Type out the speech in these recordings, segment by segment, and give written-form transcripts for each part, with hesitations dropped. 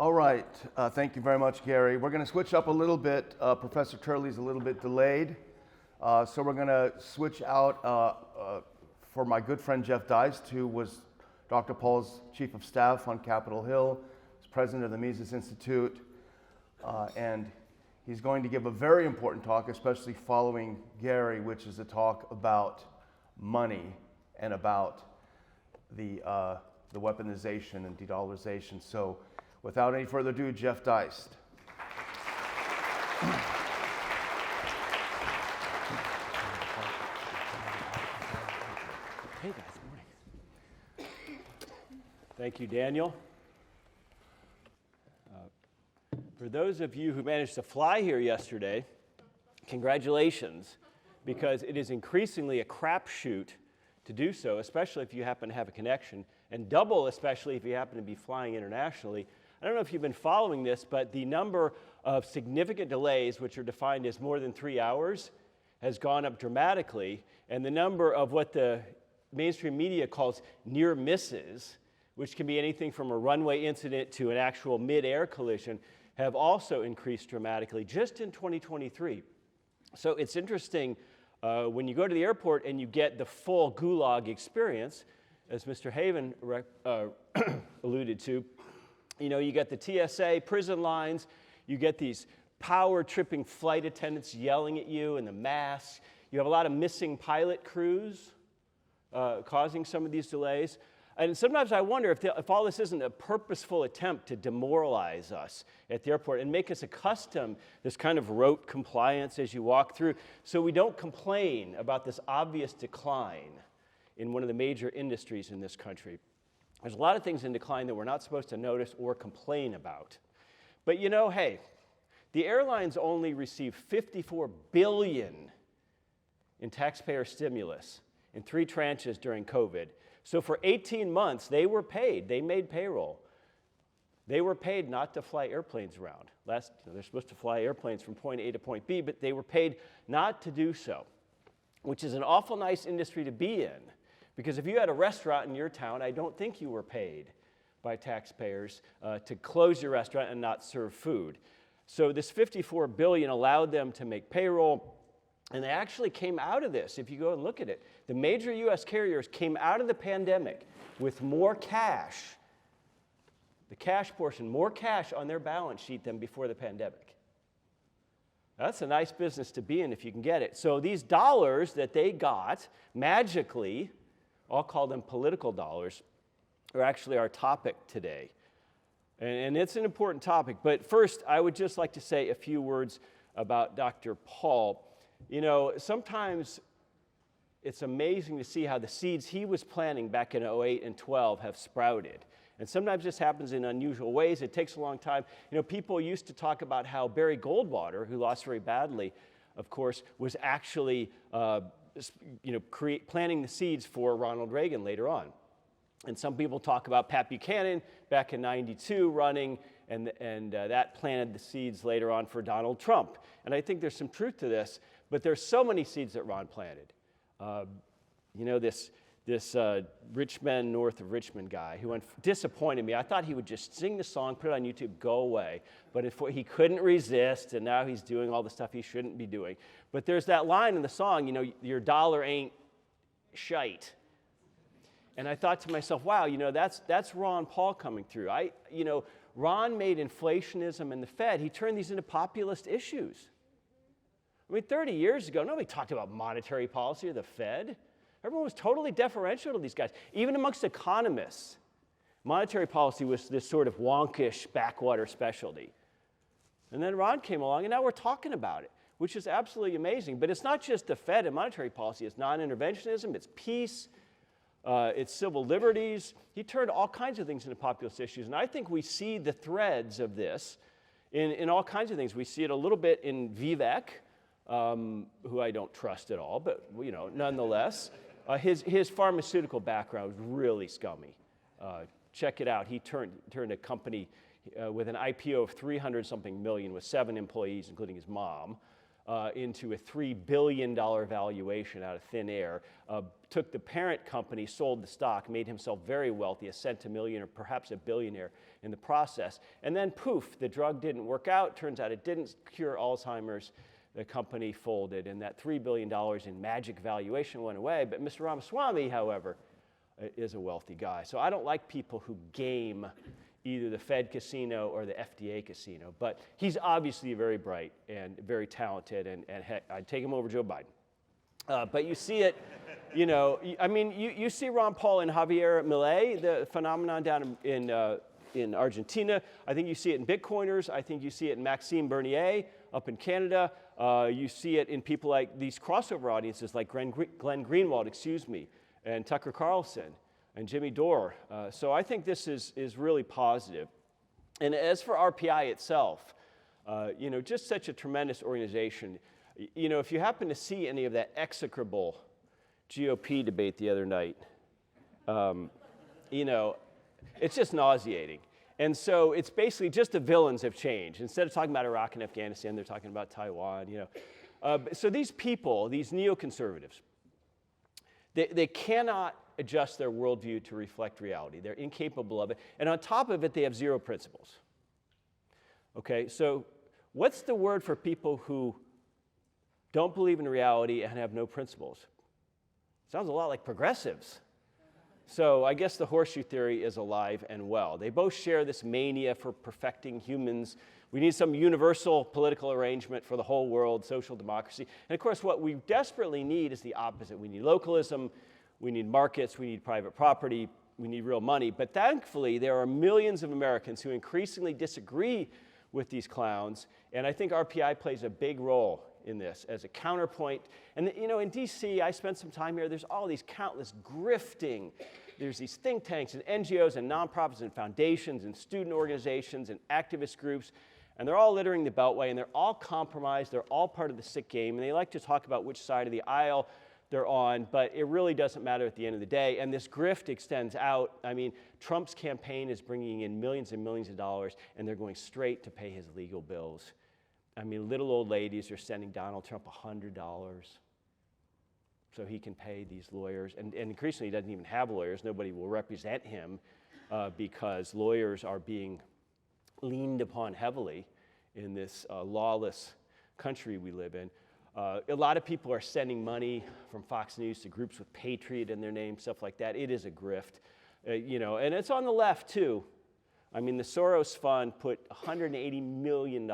All right, thank you very much, Gary. We're going to switch up a little bit. Professor Turley's a little bit delayed, so we're going to switch out for my good friend Jeff Deist, who was Dr. Paul's chief of staff on Capitol Hill, was president of the Mises Institute, and he's going to give a very important talk, especially following Gary, which is a talk about money and about the weaponization and de-dollarization. So without any further ado, Jeff Deist. Hey guys, good morning. Thank you, Daniel. For those of you who managed to fly here yesterday, congratulations, because it is increasingly a crapshoot to do so, especially if you happen to have a connection, and double especially if you happen to be flying internationally. I don't know if you've been following this, but the number of significant delays, which are defined as more than 3 hours, has gone up dramatically, and the number of what the mainstream media calls near misses, which can be anything from a runway incident to an actual mid-air collision, have also increased dramatically just in 2023. So it's interesting when you go to the airport and you get the full gulag experience, as Mr. Haven alluded to. You know, you get the TSA prison lines, you get these power-tripping flight attendants yelling at you and the masks. You have a lot of missing pilot crews causing some of these delays. And sometimes I wonder if all this isn't a purposeful attempt to demoralize us at the airport and make us accustomed this kind of rote compliance as you walk through, so we don't complain about this obvious decline in one of the major industries in this country. There's a lot of things in decline that we're not supposed to notice or complain about. But you know, hey, the airlines only received $54 billion in taxpayer stimulus in 3 tranches during COVID. So for 18 months, they were paid. They made payroll. They were paid not to fly airplanes around. They're supposed to fly airplanes from point A to point B, but they were paid not to do so, which is an awful nice industry to be in. Because if you had a restaurant in your town, I don't think you were paid by taxpayers to close your restaurant and not serve food. So this $54 billion allowed them to make payroll. And they actually came out of this, if you go and look at it. The major U.S. carriers came out of the pandemic with more cash, the cash portion, more cash on their balance sheet than before the pandemic. That's a nice business to be in if you can get it. So these dollars that they got magically, I'll call them political dollars, are actually our topic today. And it's an important topic. But first, I would just like to say a few words about Dr. Paul. You know, sometimes it's amazing to see how the seeds he was planting back in 08 and 12 have sprouted. And sometimes this happens in unusual ways. It takes a long time. You know, people used to talk about how Barry Goldwater, who lost very badly, of course, was actually planting the seeds for Ronald Reagan later on. And some people talk about Pat Buchanan back in '92 running, and that planted the seeds later on for Donald Trump. And I think there's some truth to this. But there's so many seeds that Ron planted. You know, this rich men north of Richmond guy who disappointed me. I thought he would just sing the song, put it on YouTube, go away. But he couldn't resist, and now he's doing all the stuff he shouldn't be doing. But there's that line in the song, you know, your dollar ain't shite. And I thought to myself, wow, you know, that's Ron Paul coming through. Ron made inflationism and the Fed, he turned these into populist issues. I mean, 30 years ago, nobody talked about monetary policy or the Fed. Everyone was totally deferential to these guys. Even amongst economists, monetary policy was this sort of wonkish backwater specialty. And then Ron came along, and now we're talking about it, which is absolutely amazing. But it's not just the Fed and monetary policy. It's non-interventionism, it's peace, it's civil liberties. He turned all kinds of things into populist issues. And I think we see the threads of this in all kinds of things. We see it a little bit in Vivek, who I don't trust at all, but you know, nonetheless, his pharmaceutical background was really scummy. Check it out. He turned a company with an IPO of 300-something million with 7 employees, including his mom, into a $3 billion valuation out of thin air, took the parent company, sold the stock, made himself very wealthy, a centimillionaire, perhaps a billionaire in the process. And then poof, the drug didn't work out. Turns out it didn't cure Alzheimer's. The company folded, and that $3 billion in magic valuation went away. But Mr. Ramaswamy, however, is a wealthy guy. So I don't like people who game either the Fed casino or the FDA casino. But he's obviously very bright and very talented, and heck, I'd take him over Joe Biden. But you see it, you know, I mean, you see Ron Paul and Javier Milei, the phenomenon down in Argentina. I think you see it in Bitcoiners. I think you see it in Maxime Bernier up in Canada. You see it in people like these crossover audiences like Glenn Greenwald, and Tucker Carlson and Jimmy Dore. So I think this is really positive. And as for RPI itself, you know, just such a tremendous organization. You know, if you happen to see any of that execrable GOP debate the other night, you know, it's just nauseating. And so it's basically just the villains have changed. Instead of talking about Iraq and Afghanistan, they're talking about Taiwan, you know. So these people, these neoconservatives, they cannot adjust their worldview to reflect reality. They're incapable of it. And on top of it, they have zero principles. Okay, so what's the word for people who don't believe in reality and have no principles? Sounds a lot like progressives. So I guess the horseshoe theory is alive and well. They both share this mania for perfecting humans. We need some universal political arrangement for the whole world, social democracy. And of course, what we desperately need is the opposite. We need localism, we need markets, we need private property, we need real money. But thankfully, there are millions of Americans who increasingly disagree with these clowns. And I think RPI plays a big role in this as a counterpoint. And you know, in DC, I spent some time here. There's all these countless grifting. There's these think tanks and NGOs and nonprofits and foundations and student organizations and activist groups. And they're all littering the Beltway, and they're all compromised. They're all part of the sick game. And they like to talk about which side of the aisle they're on, but it really doesn't matter at the end of the day. And this grift extends out. I mean, Trump's campaign is bringing in millions and millions of dollars, and they're going straight to pay his legal bills. I mean, little old ladies are sending Donald Trump $100 so he can pay these lawyers. And increasingly, he doesn't even have lawyers. Nobody will represent him because lawyers are being leaned upon heavily in this lawless country we live in. A lot of people are sending money from Fox News to groups with Patriot in their name, stuff like that. It is a grift, you know, and it's on the left too. I mean, the Soros Fund put $180 million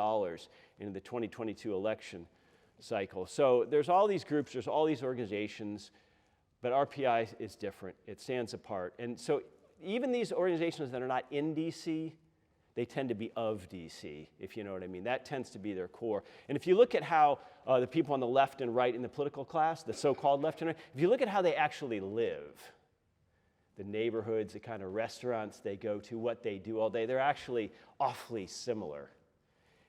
into the 2022 election cycle. So there's all these groups, there's all these organizations, but RPI is different. It stands apart. And so even these organizations that are not in DC, they tend to be of DC, if you know what I mean. That tends to be their core. And if you look at how the people on the left and right in the political class, the so-called left and right, if you look at how they actually live, the neighborhoods, the kind of restaurants they go to, what they do all day, they're actually awfully similar.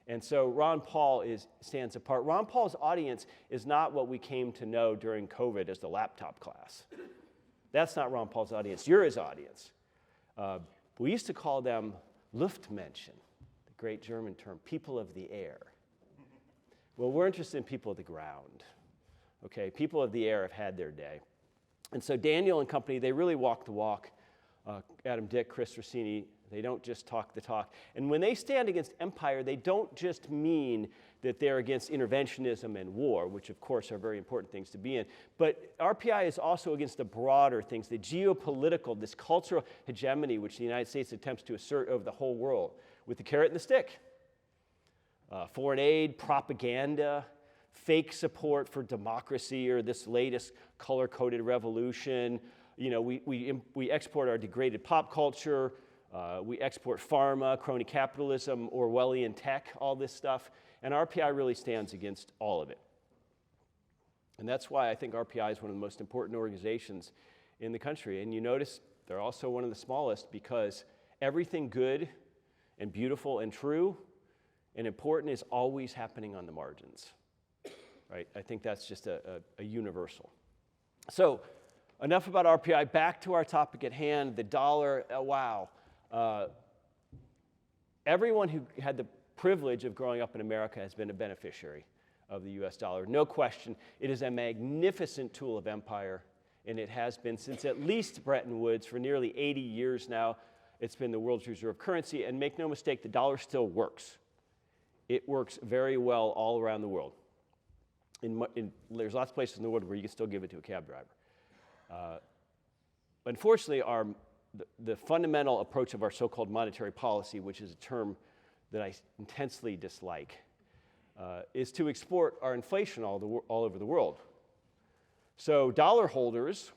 And so Ron Paul stands apart. Ron Paul's audience is not what we came to know during COVID as the laptop class. That's not Ron Paul's audience. You're his audience. We used to call them Luftmenschen, the great German term, people of the air. Well, we're interested in people of the ground. Okay, people of the air have had their day. And so Daniel and company, they really walk the walk. Adam Dick, Chris Rossini, they don't just talk the talk. And when they stand against empire, they don't just mean that they're against interventionism and war, which of course are very important things to be in. But RPI is also against the broader things, the geopolitical, this cultural hegemony which the United States attempts to assert over the whole world with the carrot and the stick. Foreign aid, propaganda, fake support for democracy or this latest color-coded revolution. You know, we export our degraded pop culture, we export pharma, crony capitalism, Orwellian tech, all this stuff, and RPI really stands against all of it. And that's why I think RPI is one of the most important organizations in the country. And you notice they're also one of the smallest because everything good and beautiful and true and important is always happening on the margins. Right? I think that's just a universal. So enough about RPI. Back to our topic at hand, the dollar. Wow. Everyone who had the privilege of growing up in America has been a beneficiary of the US dollar. No question, it is a magnificent tool of empire, and it has been since at least Bretton Woods for nearly 80 years now. It's been the world's reserve currency, and make no mistake, the dollar still works. It works very well all around the world. There's lots of places in the world where you can still give it to a cab driver. Unfortunately, the fundamental approach of our so-called monetary policy, which is a term that I intensely dislike, is to export our inflation all over the world. So dollar holders,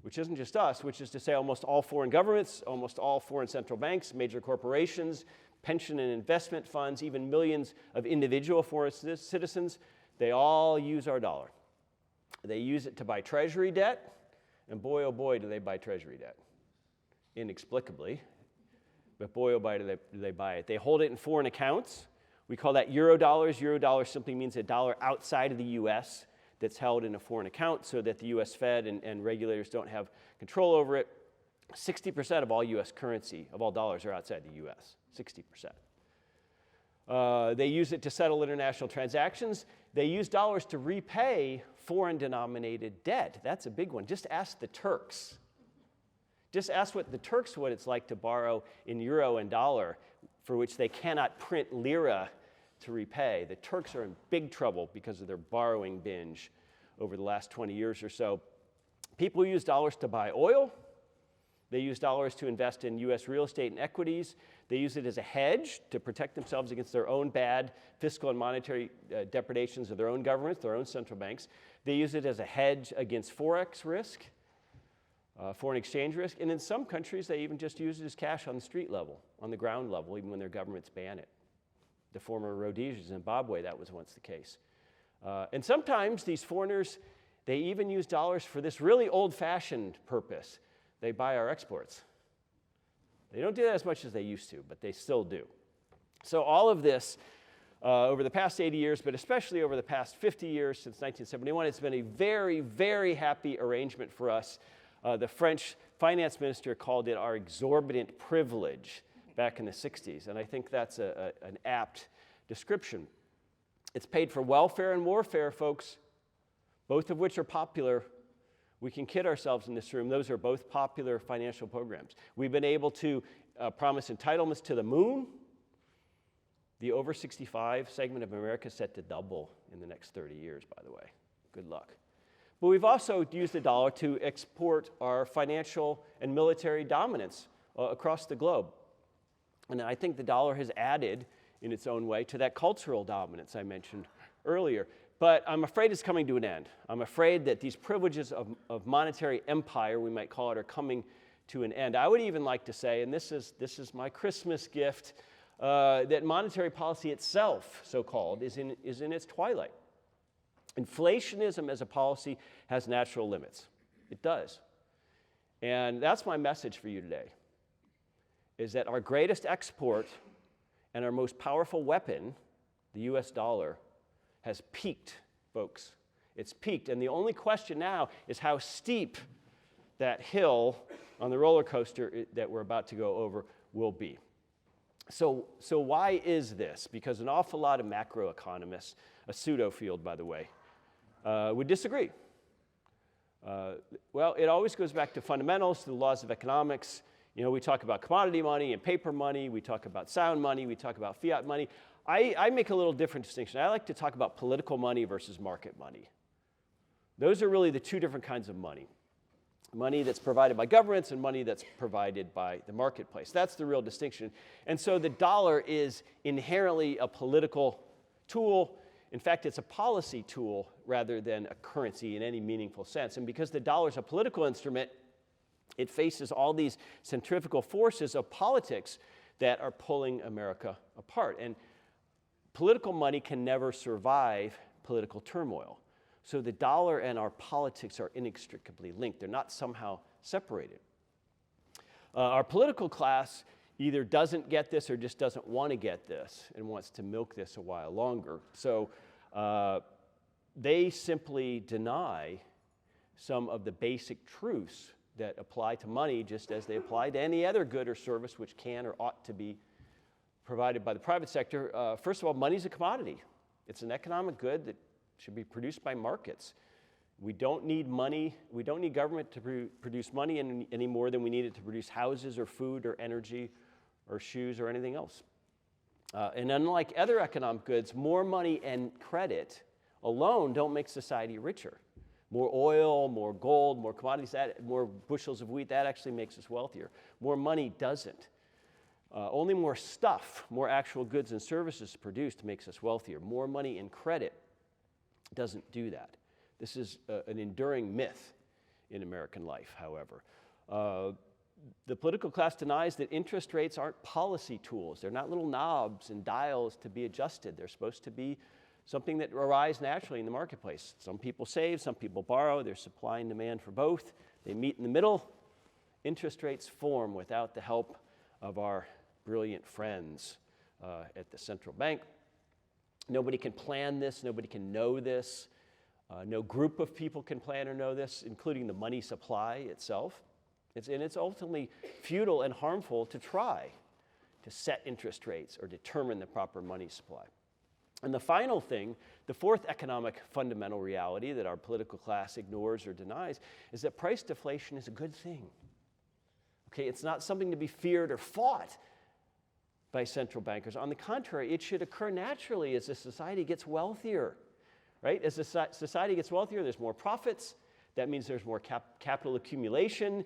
which isn't just us, which is to say almost all foreign governments, almost all foreign central banks, major corporations, pension and investment funds, even millions of individual foreign citizens, they all use our dollar. They use it to buy treasury debt, and boy, oh boy, do they buy treasury debt. Inexplicably, but boy, oh boy, do they buy it. They hold it in foreign accounts. We call that Eurodollars. Eurodollar simply means a dollar outside of the U.S. that's held in a foreign account so that the U.S. Fed and regulators don't have control over it. 60% of all U.S. currency, of all dollars, are outside the U.S., 60%. They use it to settle international transactions. They use dollars to repay foreign-denominated debt. That's a big one. Just ask the Turks. Just ask what it's like to borrow in euro and dollar, for which they cannot print lira to repay. The Turks are in big trouble because of their borrowing binge over the last 20 years or so. People use dollars to buy oil. They use dollars to invest in U.S. real estate and equities. They use it as a hedge to protect themselves against their own bad fiscal and monetary depredations of their own governments, their own central banks. They use it as a hedge against forex risk, foreign exchange risk. And in some countries, they even just use it as cash on the street level, on the ground level, even when their governments ban it. The former Rhodesia, Zimbabwe, that was once the case. And sometimes these foreigners, they even use dollars for this really old-fashioned purpose. They buy our exports. They don't do that as much as they used to, but they still do. So all of this, over the past 80 years, but especially over the past 50 years since 1971, it's been a very, very happy arrangement for us. The French finance minister called it our exorbitant privilege back in the 60s, and I think that's an apt description. It's paid for welfare and warfare, folks, both of which are popular. We can kid ourselves in this room. Those are both popular financial programs. We've been able to promise entitlements to the moon. The over 65 segment of America is set to double in the next 30 years, by the way. Good luck. But we've also used the dollar to export our financial and military dominance across the globe. And I think the dollar has added, in its own way, to that cultural dominance I mentioned earlier. But I'm afraid it's coming to an end. I'm afraid that these privileges of monetary empire, we might call it, are coming to an end. I would even like to say, and this is my Christmas gift, that monetary policy itself, so-called, is in its twilight. Inflationism as a policy has natural limits. It does. And that's my message for you today, is that our greatest export and our most powerful weapon, the US dollar, has peaked, folks. It's peaked, and the only question now is how steep that hill on the roller coaster that we're about to go over will be. So why is this? Because an awful lot of macroeconomists, a pseudo field, by the way, would disagree. Well, it always goes back to fundamentals, to the laws of economics. You know, we talk about commodity money and paper money. We talk about sound money. We talk about fiat money. I make a little different distinction. I like to talk about political money versus market money. Those are really the two different kinds of money. Money that's provided by governments and money that's provided by the marketplace. That's the real distinction. And so the dollar is inherently a political tool. In fact, it's a policy tool rather than a currency in any meaningful sense. And because the dollar is a political instrument, it faces all these centrifugal forces of politics that are pulling America apart. And political money can never survive political turmoil. So the dollar and our politics are inextricably linked. They're not somehow separated. Our political class either doesn't get this or just doesn't want to get this and wants to milk this a while longer. So they simply deny some of the basic truths that apply to money just as they apply to any other good or service which can or ought to be provided by the private sector. First of all, money's a commodity. It's an economic good that should be produced by markets. We don't need money, we don't need government to produce money any more than we need it to produce houses or food or energy or shoes or anything else. And unlike other economic goods, more money and credit alone don't make society richer. More oil, more gold, more commodities, more bushels of wheat, that actually makes us wealthier. More money doesn't. Only more stuff, more actual goods and services produced makes us wealthier. More money and credit doesn't do that. This is an enduring myth in American life, however. The political class denies that interest rates aren't policy tools. They're not little knobs and dials to be adjusted. They're supposed to be something that arise naturally in the marketplace. Some people save, some people borrow. There's supply and demand for both. They meet in the middle. Interest rates form without the help of our brilliant friends at the central bank. Nobody can plan this. Nobody can know this. No group of people can plan or know this, including the money supply itself. It's ultimately futile and harmful to try to set interest rates or determine the proper money supply. And the final thing, the fourth economic fundamental reality that our political class ignores or denies, is that price deflation is a good thing. Okay, it's not something to be feared or fought by central bankers. On the contrary, it should occur naturally as a society gets wealthier, right? As a society gets wealthier, there's more profits. That means there's more capital accumulation,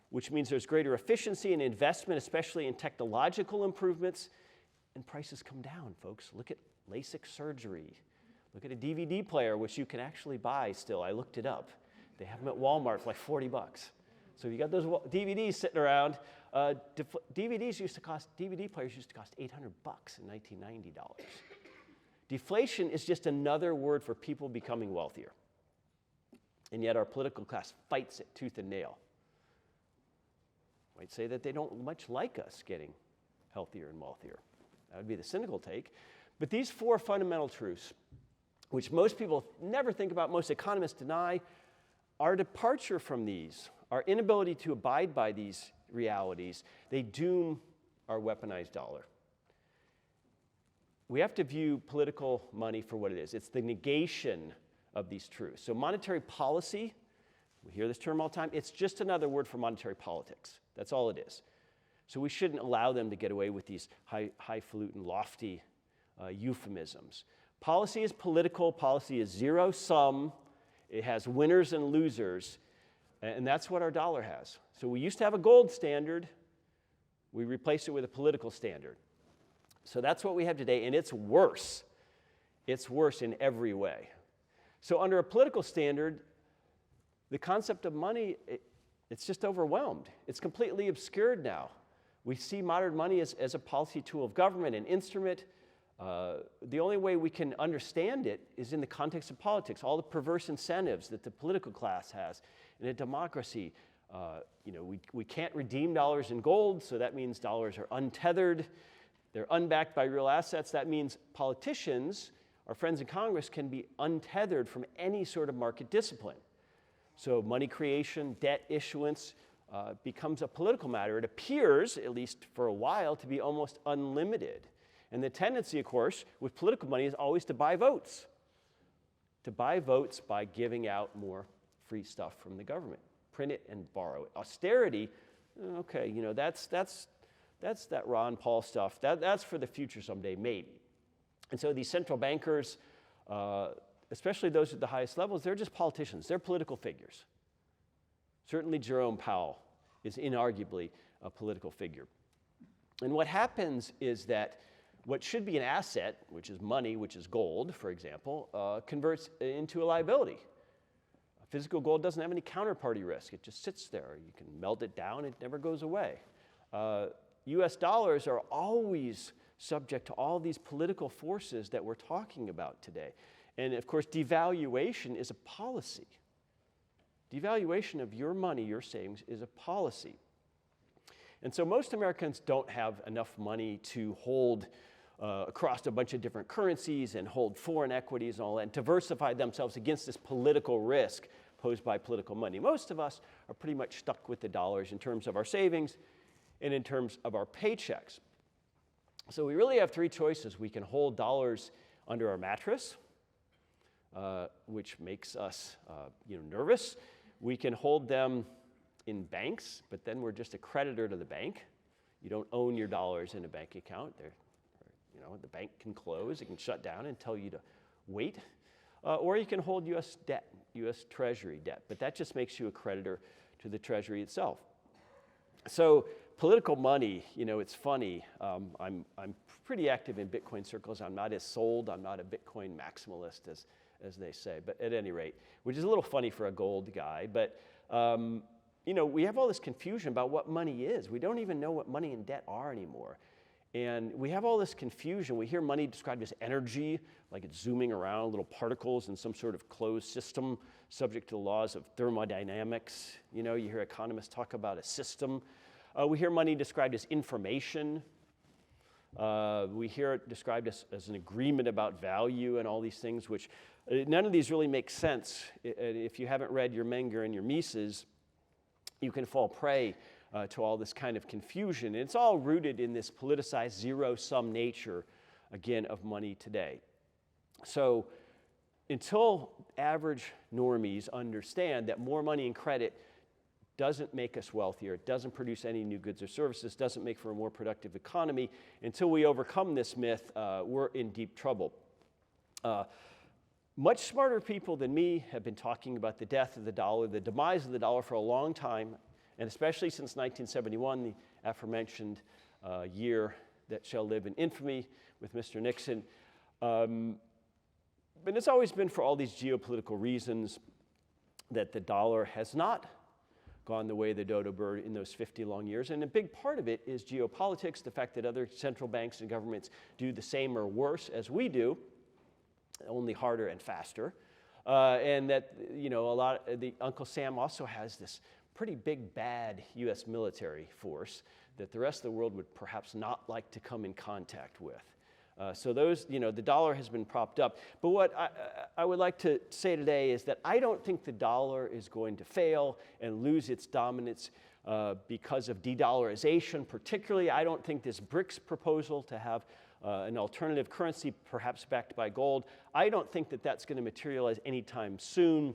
which means there's greater efficiency and investment, especially in technological improvements, and prices come down, folks. Look at LASIK surgery. Look at a DVD player, which you can actually buy still. I looked it up. They have them at Walmart for like $40. So if you got those DVDs sitting around, DVD players used to cost $800 in 1990 dollars. Deflation is just another word for people becoming wealthier. And yet our political class fights it tooth and nail. Might say that they don't much like us getting healthier and wealthier. That would be the cynical take. But these four fundamental truths, which most people never think about, most economists deny, our departure from these, our inability to abide by these realities, they doom our weaponized dollar. We have to view political money for what it is. It's the negation of these truths. So monetary policy, we hear this term all the time, it's just another word for monetary politics. That's all it is. So we shouldn't allow them to get away with these highfalutin, lofty euphemisms. Policy is political. Policy is zero-sum. It has winners and losers. And that's what our dollar has. So we used to have a gold standard. We replaced it with a political standard. So that's what we have today, and it's worse. It's worse in every way. So under a political standard, the concept of money, it's just overwhelmed. It's completely obscured now. We see modern money as a policy tool of government, an instrument. The only way we can understand it is in the context of politics, all the perverse incentives that the political class has. In a democracy, we can't redeem dollars in gold, so that means dollars are untethered. They're unbacked by real assets. That means politicians, our friends in Congress, can be untethered from any sort of market discipline. So money creation, debt issuance becomes a political matter. It appears, at least for a while, to be almost unlimited. And the tendency, of course, with political money is always to buy votes. To buy votes by giving out more free stuff from the government. Print it and borrow it. Austerity, okay, that's that Ron Paul stuff. That's for the future someday, maybe. And so these central bankers, especially those at the highest levels, they're just politicians. They're political figures. Certainly Jerome Powell is inarguably a political figure. And what happens is that what should be an asset, which is money, which is gold, for example, converts into a liability. Physical gold doesn't have any counterparty risk. It just sits there. You can melt it down. It never goes away. U.S. dollars are always subject to all these political forces that we're talking about today. And of course, devaluation is a policy. Devaluation of your money, your savings, is a policy. And so most Americans don't have enough money to hold across a bunch of different currencies and hold foreign equities and all that, and diversify themselves against this political risk posed by political money. Most of us are pretty much stuck with the dollars in terms of our savings and in terms of our paychecks. So we really have three choices. We can hold dollars under our mattress, which makes us nervous. We can hold them in banks, but then we're just a creditor to the bank. You don't own your dollars in a bank account. The bank can close, it can shut down and tell you to wait. Or you can hold U.S. debt, U.S. Treasury debt, but that just makes you a creditor to the Treasury itself. So political money, it's funny. I'm pretty active in Bitcoin circles. I'm not as sold. I'm not a Bitcoin maximalist as they say. But at any rate, which is a little funny for a gold guy. But we have all this confusion about what money is. We don't even know what money and debt are anymore. And we have all this confusion. We hear money described as energy, like it's zooming around little particles in some sort of closed system subject to the laws of thermodynamics. You hear economists talk about a system. We hear money described as information. We hear it described as an agreement about value and all these things, which none of these really make sense. If you haven't read your Menger and your Mises, you can fall prey to all this kind of confusion. And it's all rooted in this politicized zero-sum nature, again, of money today. So until average normies understand that more money and credit doesn't make us wealthier, it doesn't produce any new goods or services, doesn't make for a more productive economy, until we overcome this myth, we're in deep trouble. Much smarter people than me have been talking about the death of the dollar, the demise of the dollar for a long time, and especially since 1971, the aforementioned year that shall live in infamy with Mr. Nixon. But it's always been for all these geopolitical reasons that the dollar has not gone the way of the dodo bird in those 50 long years. And a big part of it is geopolitics, the fact that other central banks and governments do the same or worse as we do, only harder and faster. And that, Uncle Sam also has this pretty big, bad U.S. military force that the rest of the world would perhaps not like to come in contact with. So those, the dollar has been propped up. But what I would like to say today is that I don't think the dollar is going to fail and lose its dominance because of de-dollarization. Particularly, I don't think this BRICS proposal to have an alternative currency, perhaps backed by gold, I don't think that that's going to materialize anytime soon.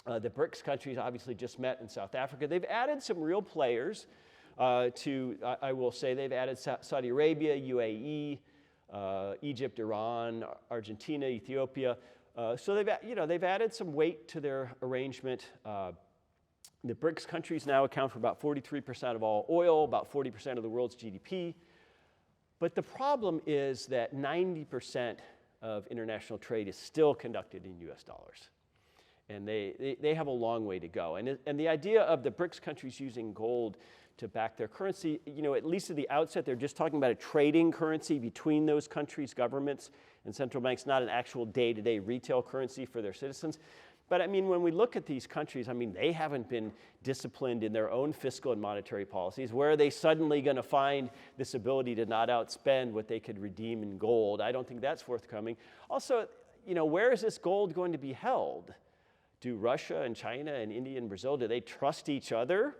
The BRICS countries obviously just met in South Africa. They've added some real players I will say they've added Saudi Arabia, UAE, Egypt, Iran, Argentina, Ethiopia. So they've added some weight to their arrangement. The BRICS countries now account for about 43% of all oil, about 40% of the world's GDP. But the problem is that 90% of international trade is still conducted in US dollars. And they have a long way to go. And the idea of the BRICS countries using gold to back their currency, at least at the outset, they're just talking about a trading currency between those countries' governments and central banks, not an actual day-to-day retail currency for their citizens. But when we look at these countries, they haven't been disciplined in their own fiscal and monetary policies. Where are they suddenly going to find this ability to not outspend what they could redeem in gold? I don't think that's forthcoming. Also, where is this gold going to be held? Do Russia and China and India and Brazil, do they trust each other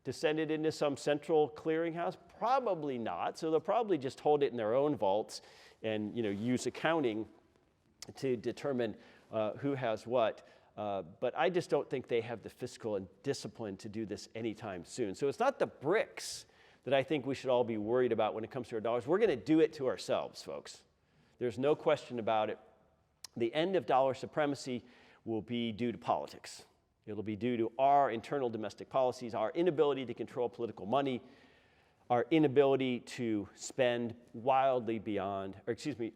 to send it into some central clearinghouse? Probably not. So they'll probably just hold it in their own vaults and use accounting to determine who has what. But I just don't think they have the fiscal and discipline to do this anytime soon. So it's not the BRICS that I think we should all be worried about when it comes to our dollars. We're going to do it to ourselves, folks. There's no question about it. The end of dollar supremacy will be due to politics. It'll be due to our internal domestic policies, our inability to control political money, our inability to spend wildly beyond,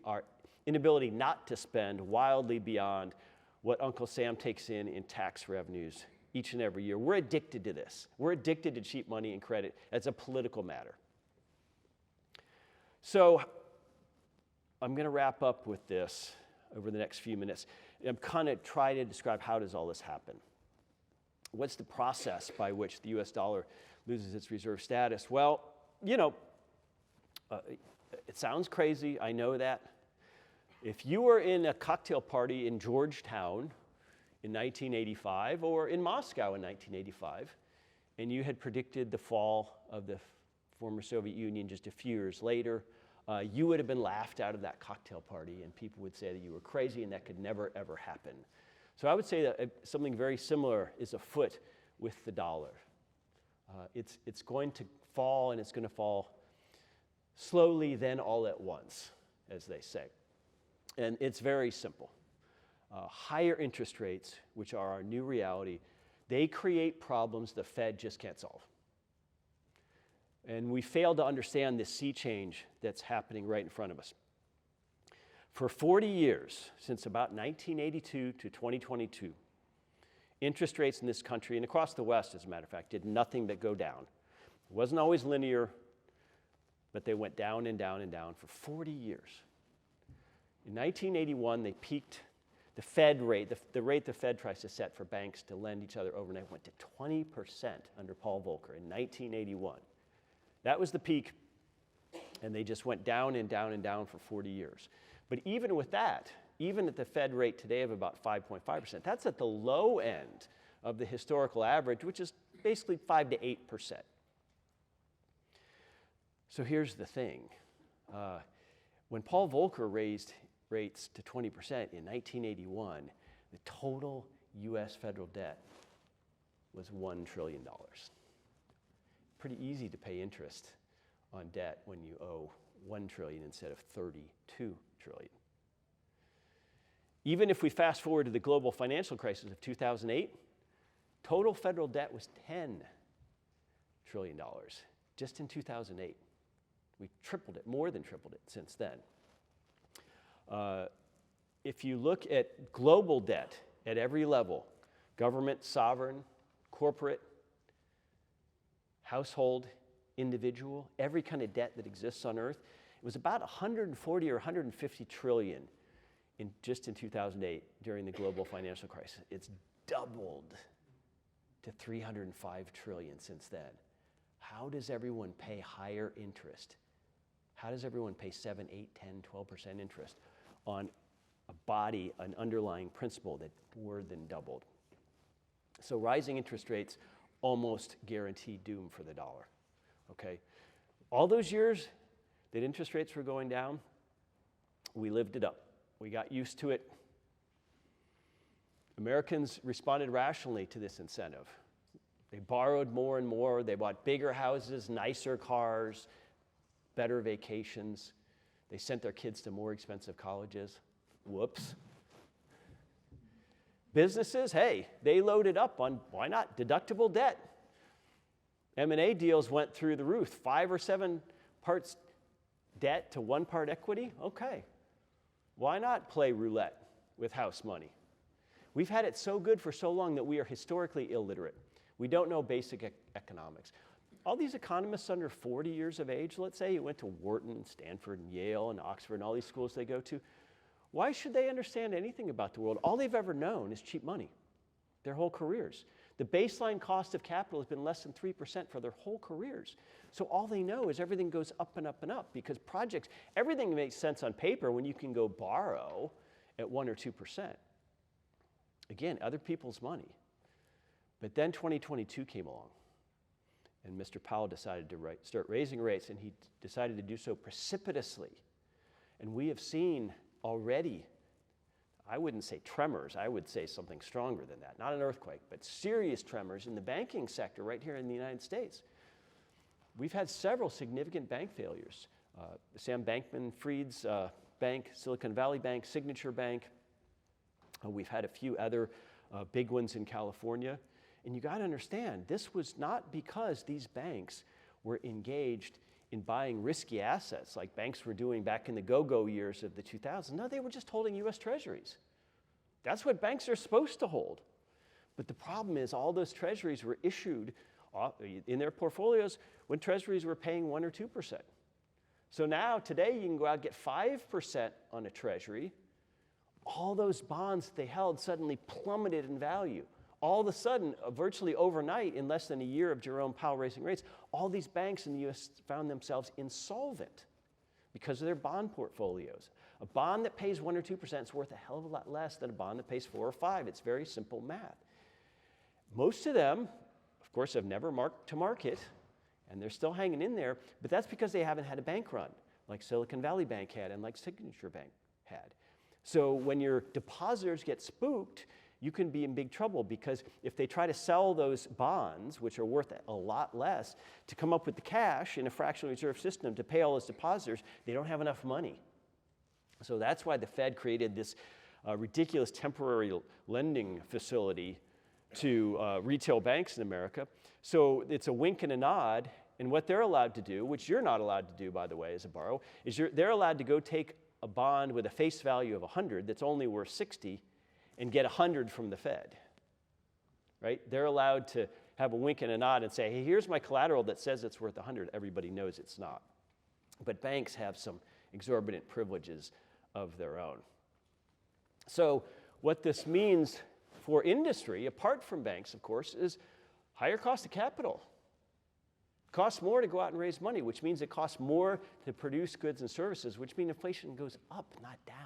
our inability not to spend wildly beyond what Uncle Sam takes in tax revenues each and every year. We're addicted to this. We're addicted to cheap money and credit as a political matter. So I'm going to wrap up with this over the next few minutes. I'm kind of trying to describe how does all this happen. What's the process by which the US dollar loses its reserve status? Well, it sounds crazy, I know that. If you were in a cocktail party in Georgetown in 1985 or in Moscow in 1985, and you had predicted the fall of the former Soviet Union just a few years later, you would have been laughed out of that cocktail party, and people would say that you were crazy and that could never, ever happen. So I would say that something very similar is afoot with the dollar. It's going to fall, and it's going to fall slowly, then all at once, as they say. And it's very simple. Higher interest rates, which are our new reality, they create problems the Fed just can't solve. And we fail to understand this sea change that's happening right in front of us. For 40 years, since about 1982 to 2022, interest rates in this country, and across the West, as a matter of fact, did nothing but go down. It wasn't always linear, but they went down and down and down for 40 years. In 1981, they peaked. The Fed rate, the rate the Fed tries to set for banks to lend each other overnight, went to 20% under Paul Volcker in 1981. That was the peak, and they just went down and down and down for 40 years. But even with that, even at the Fed rate today of about 5.5%, that's at the low end of the historical average, which is basically 5 to 8%. So here's the thing. When Paul Volcker raised rates to 20% in 1981, the total U.S. federal debt was $1 trillion. Pretty easy to pay interest on debt when you owe $1 trillion instead of $32 trillion. Even if we fast forward to the global financial crisis of 2008, total federal debt was $10 trillion just in 2008. We tripled it, more than tripled it since then. If you look at global debt at every level, government, sovereign, corporate, household, individual, every kind of debt that exists on Earth, it was about 140 or 150 trillion just in 2008 during the global financial crisis. It's doubled to 305 trillion since then. How does everyone pay higher interest? How does everyone pay 7, 8, 10, 12% interest on a body, an underlying principle that more than doubled? So rising interest rates almost guarantee doom for the dollar, okay? All those years that interest rates were going down, we lived it up. We got used to it. Americans responded rationally to this incentive. They borrowed more and more. They bought bigger houses, nicer cars, better vacations. They sent their kids to more expensive colleges. Whoops. Businesses, hey, they loaded up on, why not, deductible debt. M&A deals went through the roof. 5 or 7 parts debt to 1 part equity? Okay. Why not play roulette with house money? We've had it so good for so long that we are historically illiterate. We don't know basic economics. All these economists under 40 years of age, let's say, who went to Wharton and Stanford and Yale and Oxford and all these schools they go to, why should they understand anything about the world? All they've ever known is cheap money, their whole careers. The baseline cost of capital has been less than 3% for their whole careers. So all they know is everything goes up and up and up because projects, everything makes sense on paper when you can go borrow at 1 or 2%. Again, other people's money. But then 2022 came along, and Mr. Powell decided to start raising rates, and he decided to do so precipitously. And we have seen already, I wouldn't say tremors, I would say something stronger than that. Not an earthquake, but serious tremors in the banking sector right here in the United States. We've had several significant bank failures. Sam Bankman-Fried's bank, Silicon Valley Bank, Signature Bank. We've had a few other big ones in California. And you got to understand, this was not because these banks were engaged in buying risky assets like banks were doing back in the go-go years of the 2000s. No, they were just holding U.S. Treasuries. That's what banks are supposed to hold. But the problem is all those Treasuries were issued in their portfolios when Treasuries were paying 1 or 2%. So now, today, you can go out and get 5% on a Treasury. All those bonds that they held suddenly plummeted in value. All of a sudden, virtually overnight, in less than a year of Jerome Powell raising rates, all these banks in the U.S. found themselves insolvent because of their bond portfolios. A bond that pays 1 or 2% is worth a hell of a lot less than a bond that pays 4 or 5. It's very simple math. Most of them, of course, have never marked to market, and they're still hanging in there, but that's because they haven't had a bank run. like Silicon Valley Bank had and like Signature Bank had. So when your depositors get spooked, you can be in big trouble, because if they try to sell those bonds, which are worth a lot less, to come up with the cash in a fractional reserve system to pay all those depositors, they don't have enough money. So that's why the Fed created this ridiculous temporary lending facility to retail banks in America. So it's a wink and a nod, and what they're allowed to do, which you're not allowed to do, by the way, as a borrower, is they're allowed to go take a bond with a face value of 100 that's only worth 60 and get 100 from the Fed, right? They're allowed to have a wink and a nod and say, hey, here's my collateral that says it's worth 100. Everybody knows it's not. But banks have some exorbitant privileges of their own. So what this means for industry, apart from banks, of course, is higher cost of capital. It costs more to go out and raise money, which means it costs more to produce goods and services, which means inflation goes up, not down.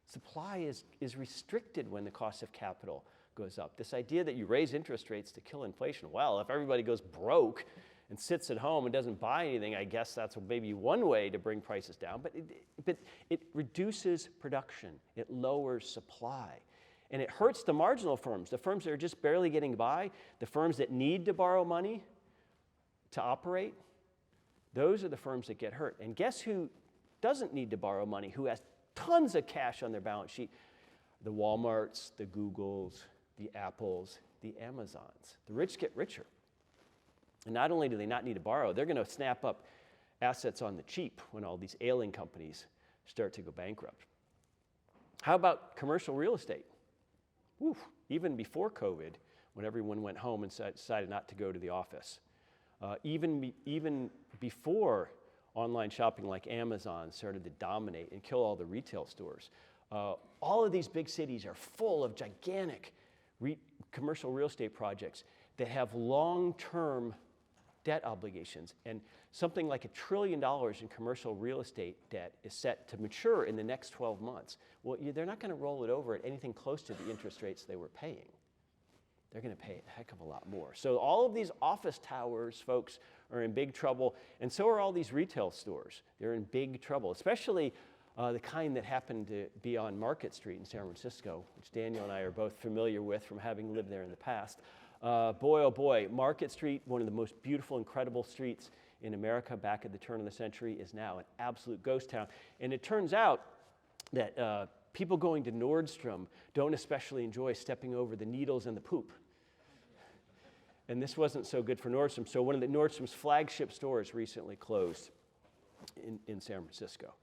Supply is restricted when the cost of capital goes up. This idea that you raise interest rates to kill inflation, well, if everybody goes broke and sits at home and doesn't buy anything, I guess that's maybe one way to bring prices down, but it reduces production, it lowers supply, and it hurts the marginal firms, the firms that are just barely getting by, the firms that need to borrow money to operate. Those are the firms that get hurt. And guess who doesn't need to borrow money, who has tons of cash on their balance sheet? The Walmarts, the Googles, the Apples, the Amazons. The rich get richer. And not only do they not need to borrow, they're going to snap up assets on the cheap when all these ailing companies start to go bankrupt. How about commercial real estate? Woo, even before COVID, when everyone went home and decided not to go to the office. Even before online shopping like Amazon started to dominate and kill all the retail stores. All of these big cities are full of gigantic commercial real estate projects that have long-term debt obligations. And something like $1 trillion in commercial real estate debt is set to mature in the next 12 months. Well, they're not going to roll it over at anything close to the interest rates they were paying. They're going to pay a heck of a lot more. So all of these office towers, folks, are in big trouble, and so are all these retail stores. They're in big trouble, especially the kind that happened to be on Market Street in San Francisco, which Daniel and I are both familiar with from having lived there in the past. Boy, oh boy, Market Street, one of the most beautiful, incredible streets in America back at the turn of the century, is now an absolute ghost town. And it turns out that people going to Nordstrom don't especially enjoy stepping over the needles and the poop. And this wasn't so good for Nordstrom. So one of the Nordstrom's flagship stores recently closed in San Francisco.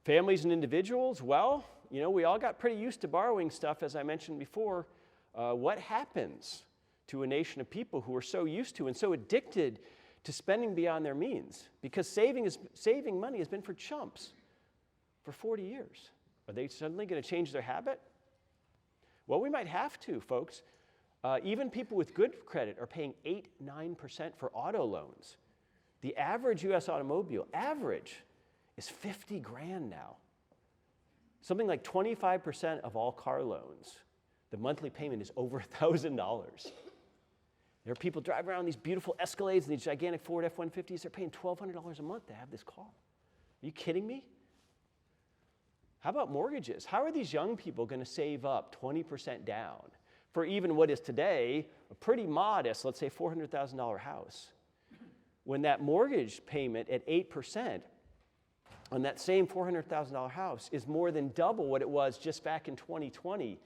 Families and individuals, well, you know, we all got pretty used to borrowing stuff, as I mentioned before. What happens to a nation of people who are so used to and so addicted to spending beyond their means? Because saving money has been for chumps for 40 years. Are they suddenly going to change their habit? Well, we might have to, folks. Even people with good credit are paying 8-9% for auto loans. The average U.S. automobile is 50 grand now. Something like 25% of all car loans, the monthly payment is over $1,000. There are people driving around these beautiful Escalades and these gigantic Ford F-150s. They're paying $1,200 a month to have this car. Are you kidding me? How about mortgages? How are these young people going to save up 20% down for even what is today a pretty modest, let's say $400,000 house, when that mortgage payment at 8% on that same $400,000 house is more than double what it was just back in 2020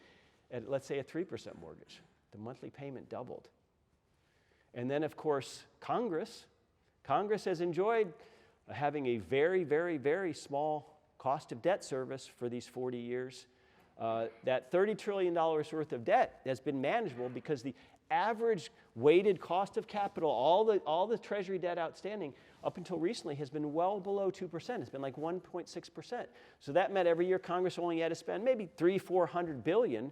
at, let's say, a 3% mortgage? The monthly payment doubled. And then, of course, Congress has enjoyed having a very, very, very small cost of debt service for these 40 years. That $30 trillion worth of debt has been manageable because the average weighted cost of capital, all the Treasury debt outstanding, up until recently has been well below 2%. It's been like 1.6%. So that meant every year Congress only had to spend maybe $300-400 billion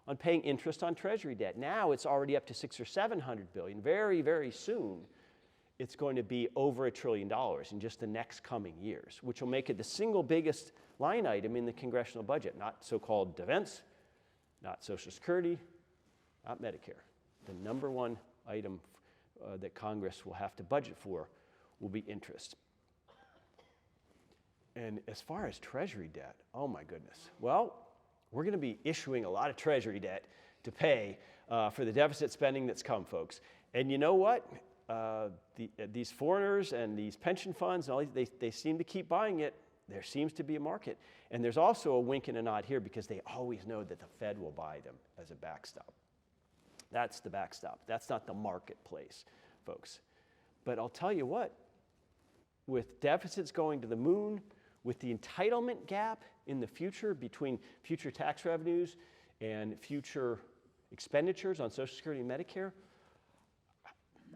on paying interest on Treasury debt. Now it's already up to $600 or $700 billion. Very, very soon, it's going to be over $1 trillion in just the next coming years, which will make it the single biggest line item in the congressional budget. Not so-called defense, not Social Security, not Medicare. The number one item that Congress will have to budget for will be interest. And as far as Treasury debt, oh my goodness. Well, we're going to be issuing a lot of Treasury debt to pay for the deficit spending that's come, folks. And you know what? These foreigners and these pension funds, they seem to keep buying it. There seems to be a market. And there's also a wink and a nod here because they always know that the Fed will buy them as a backstop. That's the backstop. That's not the marketplace, folks. But I'll tell you what, with deficits going to the moon, with the entitlement gap in the future between future tax revenues and future expenditures on Social Security and Medicare,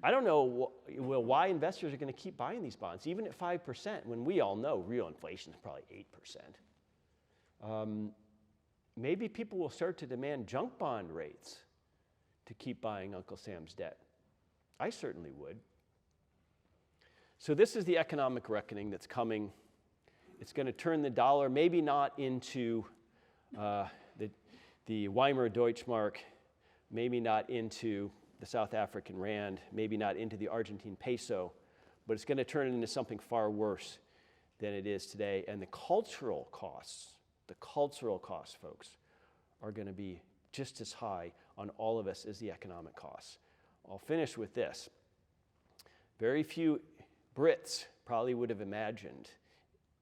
I don't know why investors are going to keep buying these bonds, even at 5%, when we all know real inflation is probably 8%. Maybe people will start to demand junk bond rates to keep buying Uncle Sam's debt. I certainly would. So this is the economic reckoning that's coming. It's going to turn the dollar maybe not into the Weimar Deutschmark, maybe not into the South African rand, maybe not into the Argentine peso, but it's going to turn it into something far worse than it is today. And the cultural costs, folks, are going to be just as high on all of us as the economic costs. I'll finish with this. Very few Brits probably would have imagined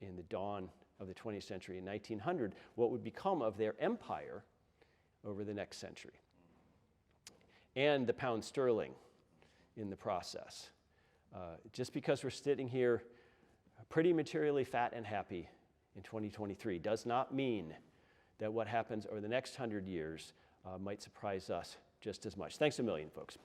in the dawn of the 20th century in 1900 what would become of their empire over the next century, and the pound sterling in the process. Just because we're sitting here pretty materially fat and happy in 2023 does not mean that what happens over the next 100 years might surprise us just as much. Thanks a million, folks.